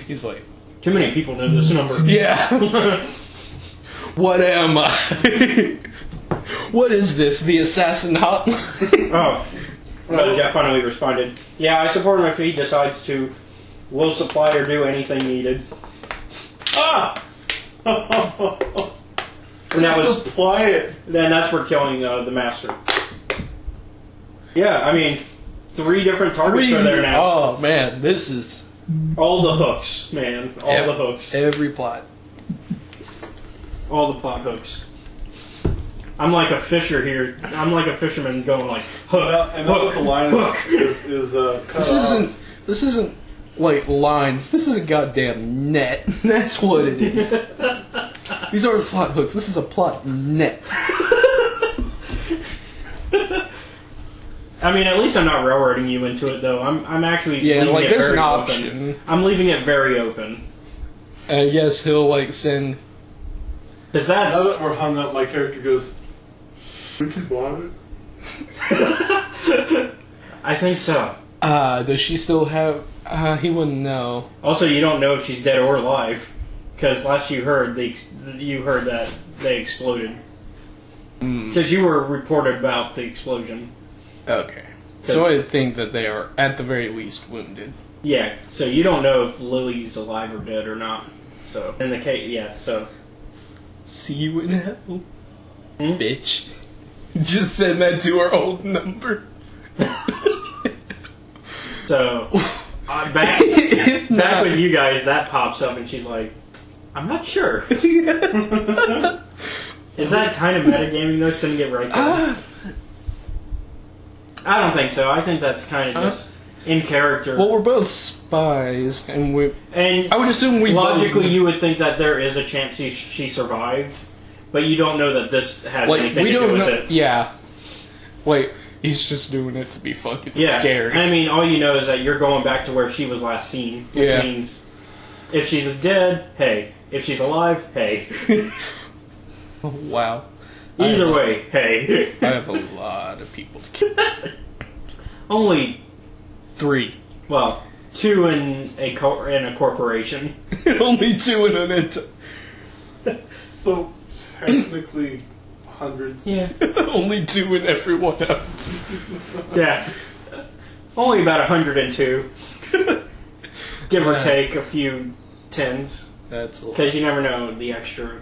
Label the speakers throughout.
Speaker 1: He's like,
Speaker 2: too many people know this number.
Speaker 1: yeah. What am I? What is this? The assassin hotline?
Speaker 2: Oh. Well, Jeff finally responded. Yeah, I support him if he decides to will supply or do anything needed.
Speaker 3: Ah!
Speaker 2: And that was
Speaker 3: supply it.
Speaker 2: Then that's for killing the master. Yeah, I mean, 3 different targets are there now.
Speaker 1: Oh man, this is
Speaker 2: All the hooks, man. All the hooks.
Speaker 1: Every plot.
Speaker 2: All the plot hooks. I'm like a fisher here. I'm like a fisherman going like, hook,
Speaker 3: And now that the line is cut off.
Speaker 1: This isn't like lines. This is a goddamn net. That's what it is. These aren't plot hooks. This is a plot net.
Speaker 2: I mean, at least I'm not railroading you into it, though. I'm actually leaving it
Speaker 1: there's
Speaker 2: very
Speaker 1: an
Speaker 2: open.
Speaker 1: option.
Speaker 2: I'm leaving it very open.
Speaker 1: I guess he'll like send.
Speaker 2: Because that's
Speaker 3: Now that we're hung up, my character goes, we can block it?
Speaker 2: I think so.
Speaker 1: Does she still have? He wouldn't know.
Speaker 2: Also, you don't know if she's dead or alive, because last you heard that they exploded. Because you were reported about the explosion.
Speaker 1: Okay. So I think that they are at the very least wounded.
Speaker 2: Yeah. So you don't know if Lily's alive or dead or not. So in the case, yeah. So
Speaker 1: see you in hell, bitch. Just send that to our old number.
Speaker 2: So back with you guys, that pops up, and she's like, "I'm not sure." Is that kind of metagaming though? Sending it right there? I don't think so. I think that's kind of just in character.
Speaker 1: Well, we're both spies, and
Speaker 2: I
Speaker 1: would assume we
Speaker 2: logically you would think that there is a chance she survived, but you don't know that this has anything to do with it.
Speaker 1: Yeah. Wait, he's just doing it to be fucking scary.
Speaker 2: I mean, all you know is that you're going back to where she was last seen, which means if she's dead, hey. If she's alive, hey.
Speaker 1: Wow.
Speaker 2: Either way, hey.
Speaker 1: I have a lot of people to kill.
Speaker 2: Only
Speaker 1: 3.
Speaker 2: Well, 2 in a corporation.
Speaker 1: Only 2 in an
Speaker 3: So, technically, hundreds.
Speaker 2: Yeah.
Speaker 1: Only 2 in everyone else.
Speaker 2: Yeah. Only about 102. Give or take a few tens.
Speaker 1: That's a lot.
Speaker 2: Because you never know the extra,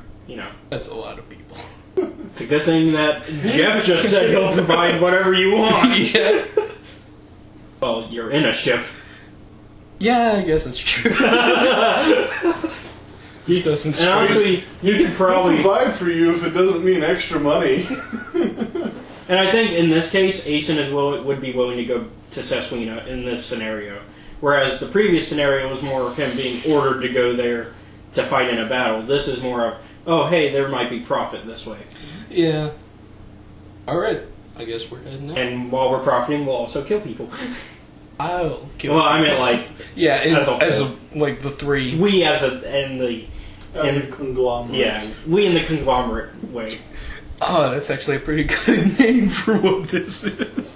Speaker 1: That's a lot of people.
Speaker 2: It's a good thing that Jeff just said he'll provide whatever you want.
Speaker 1: Yeah.
Speaker 2: Well, you're in a ship.
Speaker 1: Yeah, I guess it's true. He doesn't.
Speaker 2: And honestly, you could probably
Speaker 3: provide for you if it doesn't mean extra money.
Speaker 2: And I think in this case, Aeson would be willing to go to Seswina in this scenario. Whereas the previous scenario was more of him being ordered to go there to fight in a battle. This is more of, oh, hey, there might be profit this way.
Speaker 1: Yeah. Alright. I guess we're heading out.
Speaker 2: And while we're profiting, we'll also kill people.
Speaker 1: I'll kill
Speaker 2: Well, I meant like...
Speaker 1: Yeah, as like the 3.
Speaker 2: We as a
Speaker 3: conglomerate.
Speaker 2: Yeah, we in the conglomerate way.
Speaker 1: Oh, that's actually a pretty good name for what this is.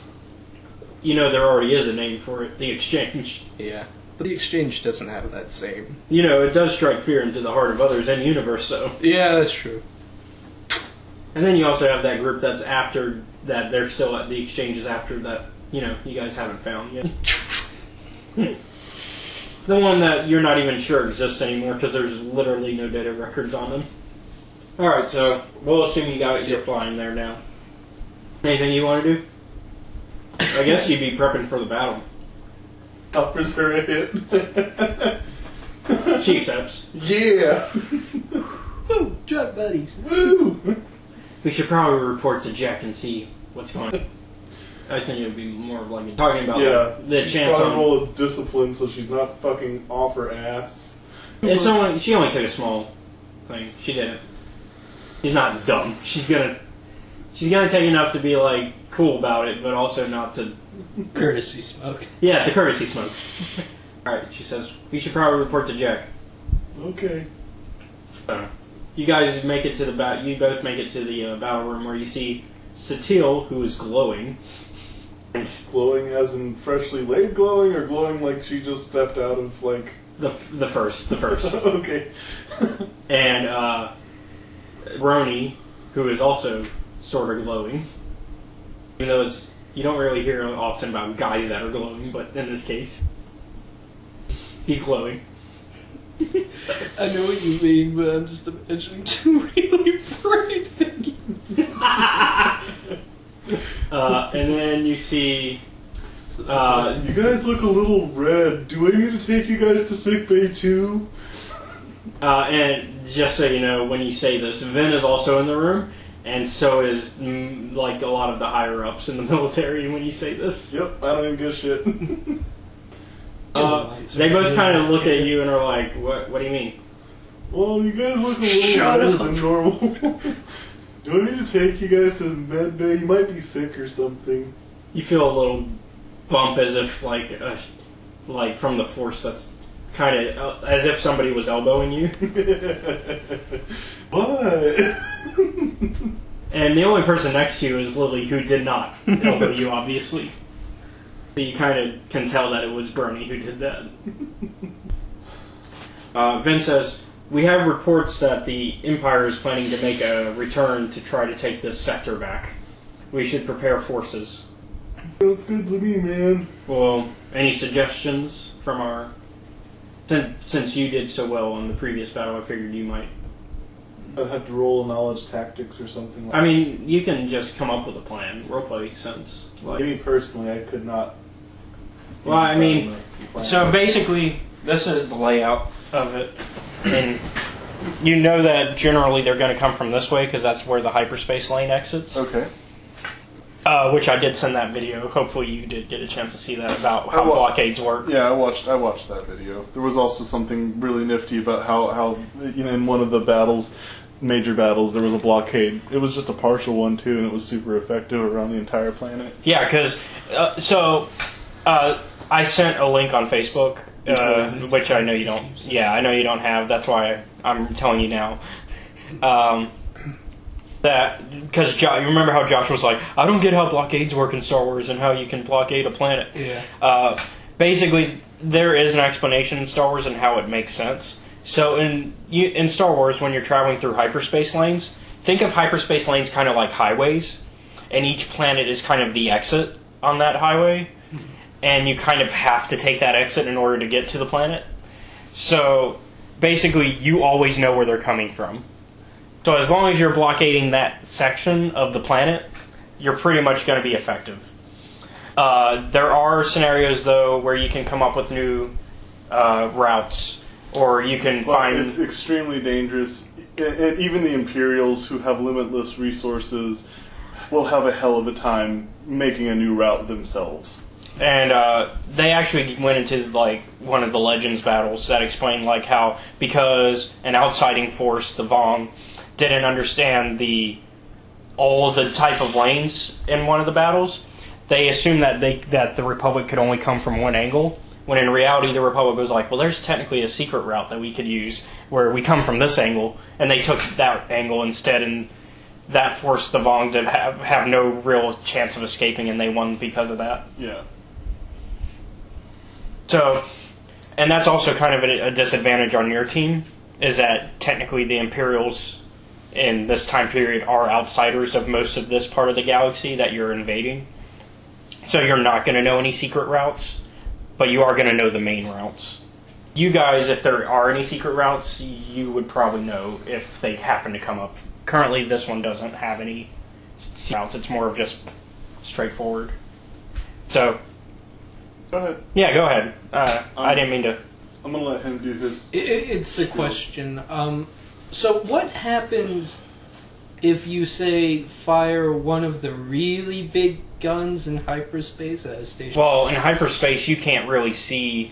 Speaker 2: There already is a name for it, the Exchange.
Speaker 1: Yeah. But the Exchange doesn't have that same.
Speaker 2: It does strike fear into the heart of others in universe, so.
Speaker 1: Yeah, that's true.
Speaker 2: And then you also have that group that's after that, they're still at the Exchanges after that, you guys haven't found yet. The one that you're not even sure exists anymore because there's literally no data records on them. Alright, so we'll assume you're flying there now. Anything you want to do? I guess you'd be prepping for the battle.
Speaker 3: Uppers her a hit.
Speaker 2: She accepts.
Speaker 3: Yeah.
Speaker 1: Woo! Drop buddies.
Speaker 3: Woo!
Speaker 2: We should probably report to Jack and see what's going on. I think it would be more like talking about the chance
Speaker 3: on
Speaker 2: on...
Speaker 3: roll of discipline so she's not fucking off her ass.
Speaker 2: She only took a small thing. She didn't. She's not dumb. She's gonna take enough to be like cool about it, but also not to
Speaker 1: courtesy smoke.
Speaker 2: Yeah, it's a courtesy smoke. Alright, she says, we should probably report to Jack.
Speaker 3: Okay.
Speaker 2: You guys make it to you both make it to the battle room where you see Satil, who is glowing.
Speaker 3: Glowing as in freshly laid glowing, or glowing like she just stepped out of, like...
Speaker 2: The first.
Speaker 3: Okay.
Speaker 2: And, Roni, who is also sort of glowing. Even though you don't really hear often about guys that are glowing, but in this case, he's glowing.
Speaker 1: I know what you mean, but I'm just imagining two really bright figures.
Speaker 2: And then you see...
Speaker 3: you guys look a little red. Do I need to take you guys to sickbay too?
Speaker 2: And just so you know, when you say this, Vin is also in the room, and so is like a lot of the higher ups in the military. When you say this,
Speaker 3: Yep, I don't even give a shit.
Speaker 2: they both kind of look at you and are like, "What? What do you mean?"
Speaker 3: Well, you guys look a little redder than normal. Do I need to take you guys to med bay? You might be sick or something.
Speaker 2: You feel a little bump as if like from the force. That's kind of as if somebody was elbowing you.
Speaker 3: What?
Speaker 2: And the only person next to you is Lily, who did not elbow you, obviously. So you kind of can tell that it was Bernie who did that. Vin says, "We have reports that the Empire is planning to make a return to try to take this sector back. We should prepare forces."
Speaker 3: Sounds good to me, man.
Speaker 2: Well, any suggestions from our... Since you did so well on the previous battle, I figured you might...
Speaker 3: I'd have to roll knowledge tactics or something like
Speaker 2: I mean, you can just come up with a plan. Roleplay sense.
Speaker 3: that. Me personally, I could not...
Speaker 2: Well, I mean, so basically, this is the layout of it. And you know that generally they're going to come from this way, because that's where the hyperspace lane exits.
Speaker 3: Okay.
Speaker 2: Which I did send that video. Hopefully you did get a chance to see that about how blockades work.
Speaker 3: Yeah, I watched that video. There was also something really nifty about how in one of the major battles, there was a blockade. It was just a partial one too, and it was super effective around the entire planet.
Speaker 2: Yeah, because I sent a link on Facebook, which I know you don't. Yeah, I know you don't have. That's why I'm telling you now. That because you remember how Josh was like, I don't get how blockades work in Star Wars and how you can blockade a planet.
Speaker 1: Yeah.
Speaker 2: Basically, there is an explanation in Star Wars and how it makes sense. So in Star Wars, when you're traveling through hyperspace lanes, think of hyperspace lanes kind of like highways, and each planet is kind of the exit on that highway, and you kind of have to take that exit in order to get to the planet. So basically, you always know where they're coming from. So as long as you're blockading that section of the planet, you're pretty much going to be effective. There are scenarios, though, where you can come up with new routes, or you can find...
Speaker 3: It's extremely dangerous. And even the Imperials, who have limitless resources, will have a hell of a time making a new route themselves.
Speaker 2: And they actually went into like one of the Legends battles that explained like how, because an outsiding force, the Vong, didn't understand all of the type of lanes in one of the battles, they assumed that the Republic could only come from one angle, when in reality the Republic was like, well, there's technically a secret route that we could use where we come from this angle, and they took that angle instead, and that forced the Vong to have no real chance of escaping, and they won because of that.
Speaker 3: Yeah.
Speaker 2: So, and that's also kind of a disadvantage on your team, is that technically the Imperials in this time period are outsiders of most of this part of the galaxy that you're invading. So you're not going to know any secret routes, but you are going to know the main routes. You guys, if there are any secret routes, you would probably know if they happen to come up. Currently, this one doesn't have any routes. It's more of just straightforward. So...
Speaker 3: Go ahead.
Speaker 2: Yeah, go ahead. I didn't mean to...
Speaker 3: I'm going to let him do his...
Speaker 1: It's a question. So what happens if you, say, fire one of the really big guns in hyperspace at a station?
Speaker 2: Well, in hyperspace, you can't really see...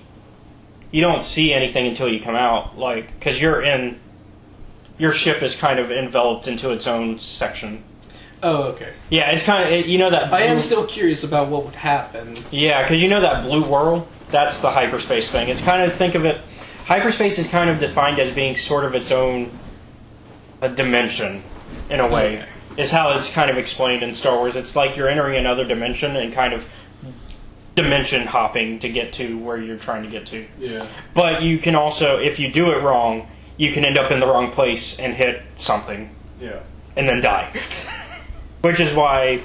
Speaker 2: You don't see anything until you come out, like, because you're in... Your ship is kind of enveloped into its own section.
Speaker 1: Oh, okay.
Speaker 2: Yeah, it's kind of... You know that...
Speaker 1: I am still curious about what would happen.
Speaker 2: Yeah, because you know that blue whirl? That's the hyperspace thing. It's kind of... Think of it... Hyperspace is kind of defined as being sort of its own dimension, in a way. Okay. Is how it's kind of explained in Star Wars. It's like you're entering another dimension and kind of dimension hopping to get to where you're trying to get to.
Speaker 3: Yeah.
Speaker 2: But you can also, if you do it wrong, you can end up in the wrong place and hit something.
Speaker 3: Yeah.
Speaker 2: And then die. Which is why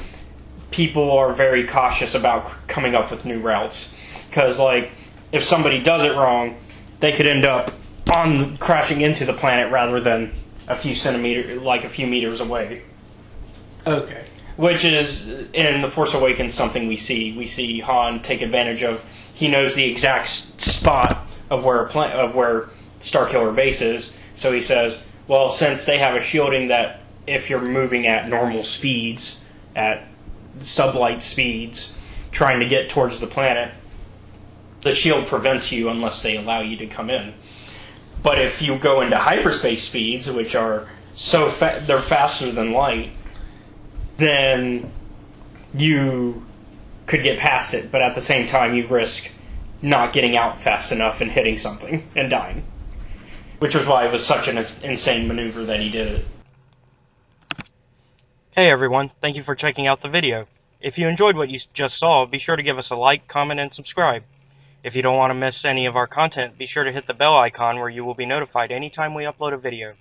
Speaker 2: people are very cautious about coming up with new routes. Because, like, if somebody does it wrong, they could end up crashing into the planet rather than a few meters away.
Speaker 1: Okay.
Speaker 2: Which is, in The Force Awakens, something we see. We see Han take advantage of. He knows the exact spot of where Starkiller base is. So he says, well, since they have a shielding that if you're moving at normal speeds, at sublight speeds, trying to get towards the planet, the shield prevents you unless they allow you to come in. But if you go into hyperspace speeds, which are they're faster than light, then you could get past it, but at the same time you risk not getting out fast enough and hitting something and dying. Which was why it was such an insane maneuver that he did it. Hey everyone, thank you for checking out the video. If you enjoyed what you just saw, be sure to give us a like, comment, and subscribe. If you don't want to miss any of our content, be sure to hit the bell icon where you will be notified anytime we upload a video.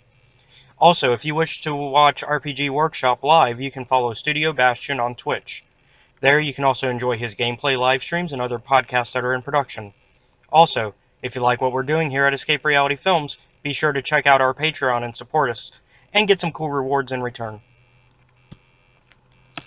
Speaker 2: Also, if you wish to watch RPG Workshop live, you can follow Studio Bastion on Twitch. There you can also enjoy his gameplay live streams and other podcasts that are in production. Also, if you like what we're doing here at Escape Reality Films, be sure to check out our Patreon and support us, and get some cool rewards in return.